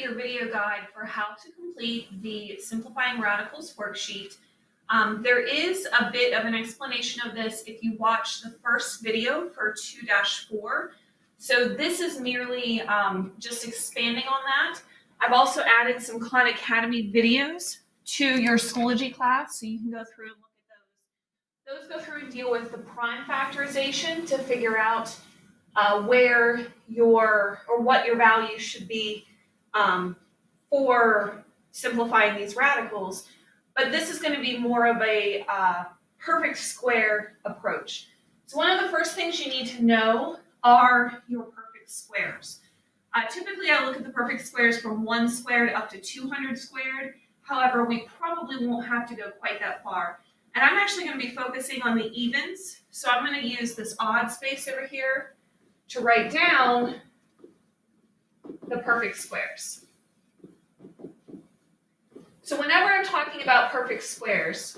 your video guide for how to complete the Simplifying Radicals worksheet. There is a bit of an explanation of this if you watch the first video for 2-4. So this is merely just expanding on that. I've also added some Khan Academy videos to your Schoology class, so you can go through and look at those. Those go through and deal with the prime factorization to figure out where what your value should be for simplifying these radicals. But this is going to be more of a perfect square approach. So one of the first things you need to know are your perfect squares. Typically, I look at the perfect squares from 1 squared up to 200 squared. However, we probably won't have to go quite that far. And I'm actually going to be focusing on the evens. So I'm going to use this odd space over here to write down the perfect squares. So whenever I'm talking about perfect squares,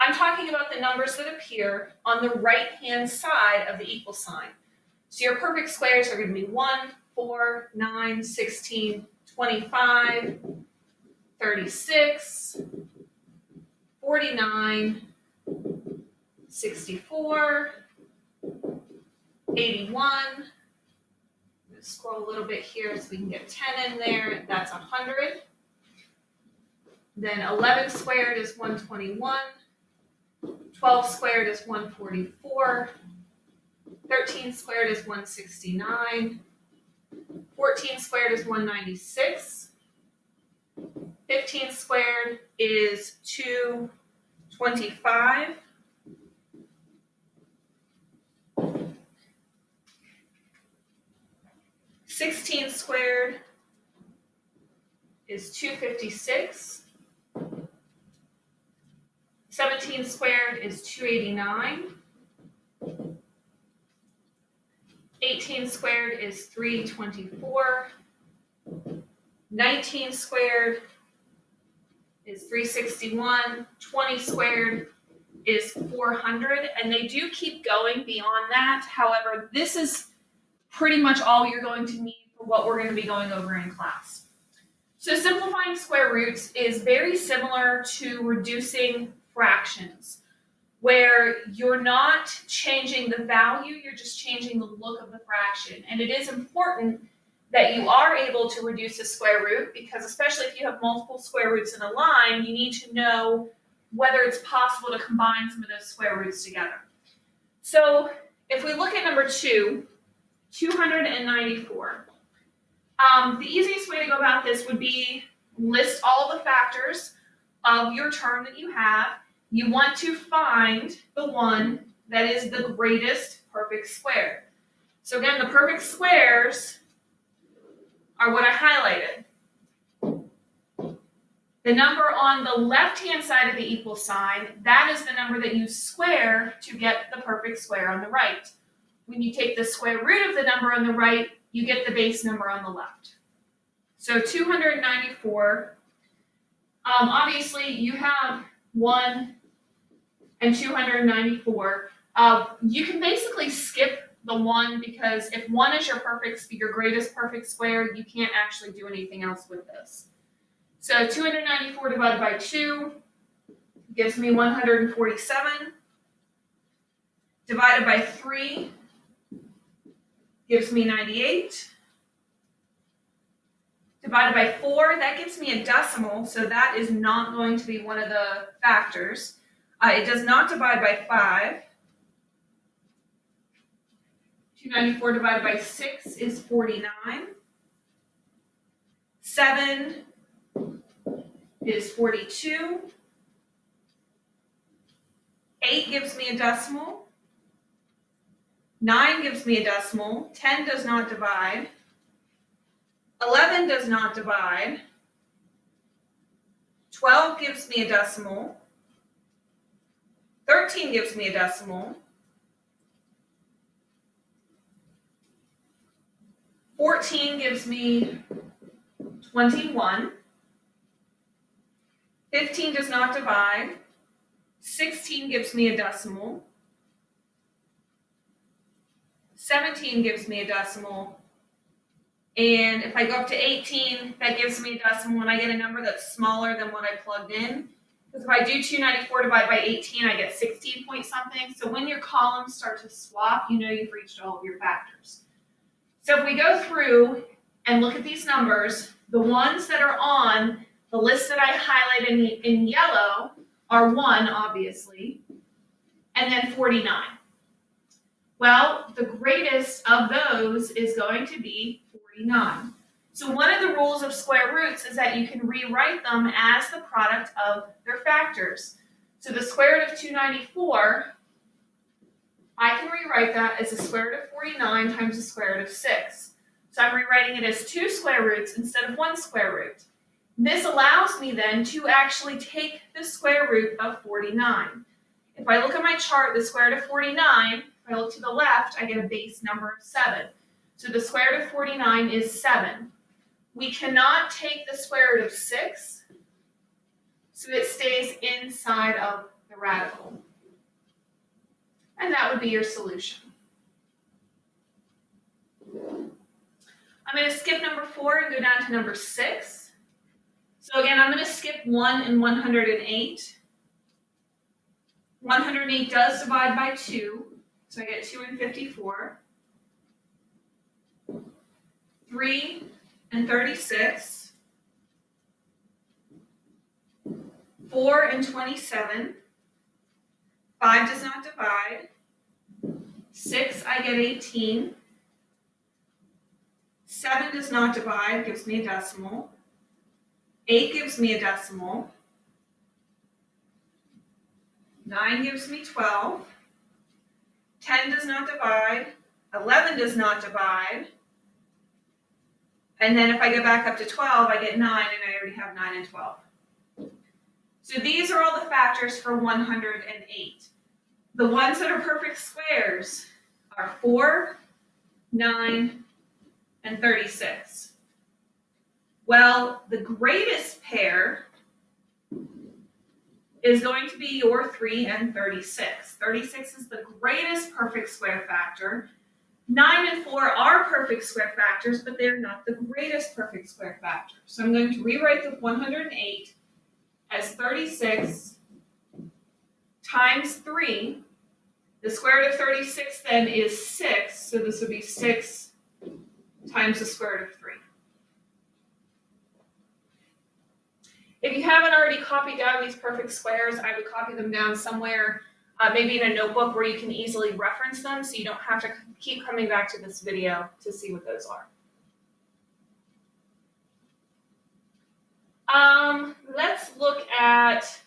I'm talking about the numbers that appear on the right-hand side of the equal sign. So your perfect squares are going to be 1, 4, 9, 16, 25, 36, 49, 64, 81. Scroll a little bit here so we can get 10 in there. That's 100. Then 11 squared is 121. 12 squared is 144. 13 squared is 169. 14 squared is 196. 15 squared is 225. 16 squared is 256. 17 squared is 289. 18 squared is 324. 19 squared is 361. 20 squared is 400. And they do keep going beyond that. However, this is pretty much all you're going to need for what we're going to be going over in class. So simplifying square roots is very similar to reducing fractions, where you're not changing the value, you're just changing the look of the fraction. And it is important that you are able to reduce a square root, because especially if you have multiple square roots in a line, you need to know whether it's possible to combine some of those square roots together. So if we look at number 2, 294. The easiest way to go about this would be list all the factors of your term that you have. You want to find the one that is the greatest perfect square. So again, the perfect squares are what I highlighted. The number on the left-hand side of the equal sign, that is the number that you square to get the perfect square on the right. When you take the square root of the number on the right, you get the base number on the left. So 294, obviously you have 1 and 294. You can basically skip the 1, because if 1 is your greatest perfect square, you can't actually do anything else with this. So 294 divided by 2 gives me 147. Divided by 3 gives me 98. Divided by 4, that gives me a decimal, so that is not going to be one of the factors. It does not divide by 5. 294 divided by 6 is 49. 7 is 42. 8 gives me a decimal. 9 gives me a decimal. 10 does not divide. 11 does not divide. 12 gives me a decimal. 13 gives me a decimal. 14 gives me 21. 15 does not divide. 16 gives me a decimal. 17 gives me a decimal. And if I go up to 18, that gives me a decimal, and I get a number that's smaller than what I plugged in. Because if I do 294 divided by 18, I get 16 point something. So when your columns start to swap, you know you've reached all of your factors. So if we go through and look at these numbers, the ones that are on the list that I highlighted in yellow are 1, obviously, and then 49. Well, the greatest of those is going to be 49. So one of the rules of square roots is that you can rewrite them as the product of their factors. So the square root of 294, I can rewrite that as the square root of 49 times the square root of 6. So I'm rewriting it as 2 square roots instead of 1 square root. This allows me then to actually take the square root of 49. If I look at my chart, the square root of 49, if I look to the left, I get a base number of 7. So the square root of 49 is 7. We cannot take the square root of 6, so it stays inside of the radical. And that would be your solution. I'm going to skip number 4 and go down to number 6. So again, I'm going to skip 1 and 108. 108 does divide by 2, so I get 2 and 54. 3 and 36. 4 and 27. 5 does not divide. 6, I get 18. 7 does not divide, gives me a decimal. 8 gives me a decimal. 9 gives me 12. 10 does not divide. 11 does not divide. And then if I go back up to 12, I get 9, and I already have 9 and 12. So these are all the factors for 108. The ones that are perfect squares are 4, 9, and 36. Well, the greatest pair is going to be your 3 and 36. 36 is the greatest perfect square factor. 9 and 4 are perfect square factors, but they're not the greatest perfect square factor. So I'm going to rewrite the 108 as 36 times 3. The square root of 36 then is 6, so this would be 6 times the square root of 3. If you haven't already copied down these perfect squares, I would copy them down somewhere, maybe in a notebook where you can easily reference them so you don't have to keep coming back to this video to see what those are. Let's look at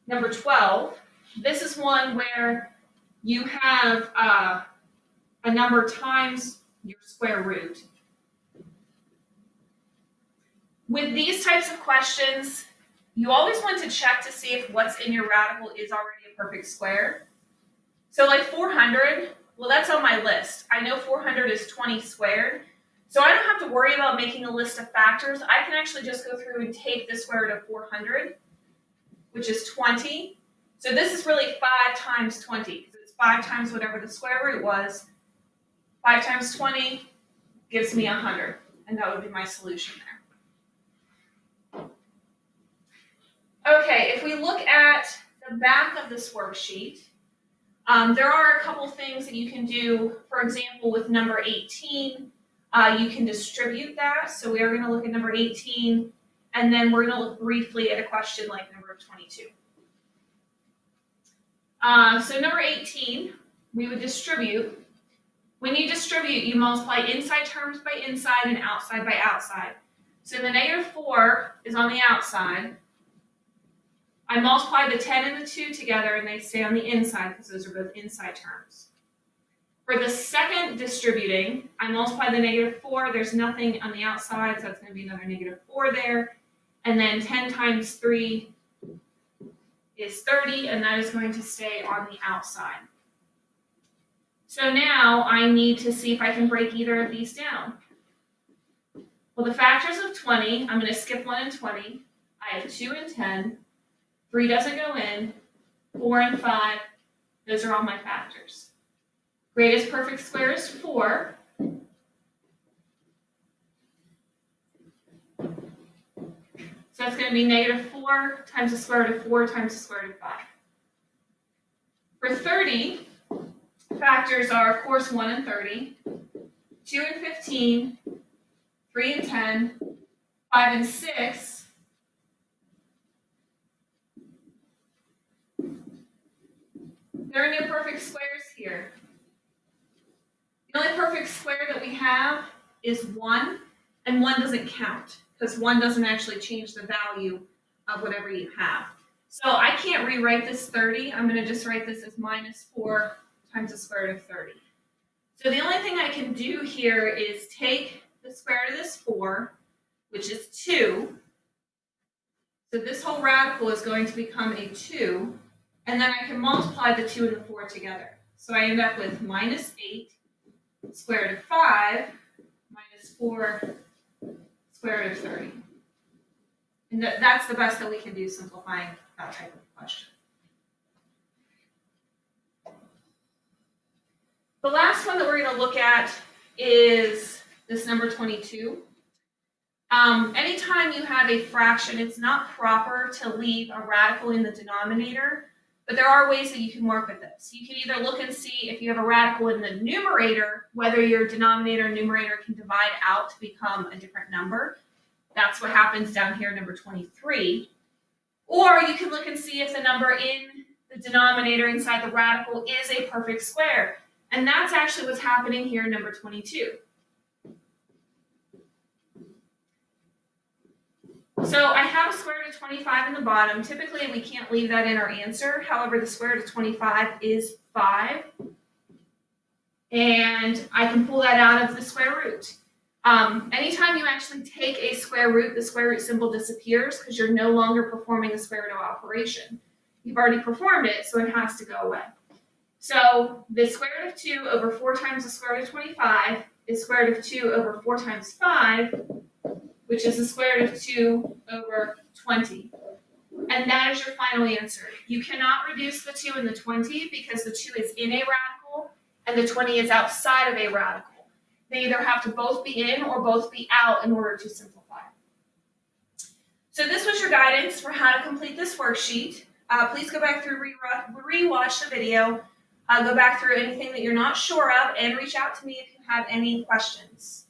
number 12. This is one where you have a number times your square root. With these types of questions, you always want to check to see if what's in your radical is already a perfect square. So like 400, well, that's on my list. I know 400 is 20 squared, so I don't have to worry about making a list of factors. I can actually just go through and take the square root of 400, which is 20. So this is really 5 times 20, because it's 5 times whatever the square root was. 5 times 20 gives me 100, and that would be my solution there. Okay, if we look at the back of this worksheet, there are a couple things that you can do. For example, with number 18, you can distribute that. So we are going to look at number 18, and then we're going to look briefly at a question like number 22. So number 18, we would distribute. When you distribute, you multiply inside terms by inside and outside by outside. So the negative 4 is on the outside. I multiply the 10 and the 2 together, and they stay on the inside because those are both inside terms. For the second distributing, I multiply the negative 4. There's nothing on the outside, so that's going to be another negative 4 there. And then 10 times 3 is 30, and that is going to stay on the outside. So now I need to see if I can break either of these down. Well, the factors of 20, I'm going to skip 1 and 20. I have 2 and 10. 3 doesn't go in. 4 and 5, those are all my factors. Greatest perfect square is 4. that's going to be negative 4 times the square root of 4 times the square root of 5. For 30, factors are, of course, 1 and 30, 2 and 15, 3 and 10, 5 and 6, there are no perfect squares here. The only perfect square that we have is 1, and 1 doesn't count, because 1 doesn't actually change the value of whatever you have. So I can't rewrite this 30. I'm going to just write this as minus 4 times the square root of 30. So the only thing I can do here is take the square root of this 4, which is 2. So this whole radical is going to become a 2, and then I can multiply the 2 and the 4 together. So I end up with minus 8 square root of 5 minus 4 square root of 30. And that's the best that we can do simplifying that type of question. The last one that we're going to look at is this number 22. Anytime you have a fraction, it's not proper to leave a radical in the denominator, but there are ways that you can work with this. You can either look and see if you have a radical in the numerator, whether your denominator and numerator can divide out to become a different number. That's what happens down here, number 23. Or you can look and see if the number in the denominator inside the radical is a perfect square. And that's actually what's happening here in number 22. So I have a square root of 25 in the bottom. Typically, we can't leave that in our answer. However, the square root of 25 is 5. And I can pull that out of the square root. Anytime you actually take a square root, the square root symbol disappears because you're no longer performing the square root of operation. You've already performed it, so it has to go away. So the square root of 2 over 4 times the square root of 25 is square root of 2 over 4 times 5, which is the square root of 2 over 20. And that is your final answer. You cannot reduce the 2 and the 20 because the 2 is in a radical and the 20 is outside of a radical. They either have to both be in or both be out in order to simplify. So this was your guidance for how to complete this worksheet. Please go back through, rewatch the video, go back through anything that you're not sure of, and reach out to me if you have any questions.